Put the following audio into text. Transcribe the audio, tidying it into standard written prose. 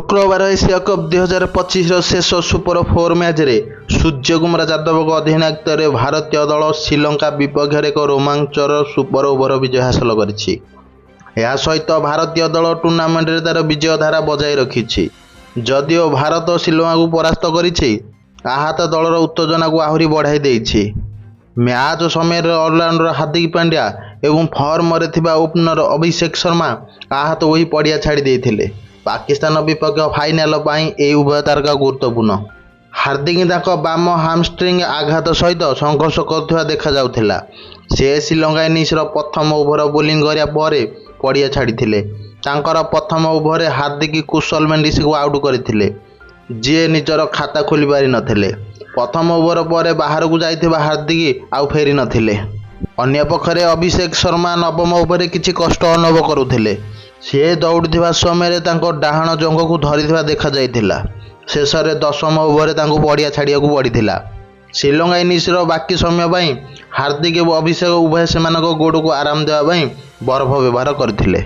शुक्रवार Asia cup 2025 शेष super 4 match रे सूर्यकुमार यादव अधिनायकत्व रे भारतीय दल श्रीलंका विपक्ष एक रोमांचर सुपर ओवर विजय हासिल करिछि। यह सहित भारतीय दल टूर्नामेंट रे तार विजय धारा बजाय रखिछि। जदिओ भारत श्रीलंका को परास्त करिछि, आहत दलर उत्तेजना को आहुरी बढ़ाई देइछि। मैच समय ऑलराउंडर हार्दिक पांड्या एवं फॉर्म रे थिबा ओपनर अभिषेक शर्मा आहत होई पड़िया छाड़ी देइथिले। पाकिस्तान विपक्ष फाइनाल ए उभय तारका गुरुत्वपूर्ण। हार्दिक ताक बाम हामस्ट्रिंग आघात सहित संघर्ष करुवा देखा जाउथिला। से श्रीलंका इनिंग्सर प्रथम ओभर बोलिंग करिया परे पड़िया छाड़िथिले। तांकर प्रथम ओभर हार्दिक कुशल मेंडिस को आउट करथिले, जे निजर खाता खोली पारि नथिले। प्रथम ओभर पर बाहर को जाइथिबा हार्दिक आउ फेरी नथिले। अन्य पक्षरे अभिषेक शर्मा नवम ओभर किछि कष्ट अनुभव करुथिले। से दौड़ुथिबा समय तांको डाहाण जंग को धरिथिबा देखा जाइथिला। शेष में 10म ओभर तांको पड़िया छाड़िया पड़िथिला। श्रीलंका इनिंग्सर बाकी समय पई हार्दिक और अभिषेक उभय सेमानक गोड़ को आराम देवा बर्फ व्यवहार करथिले।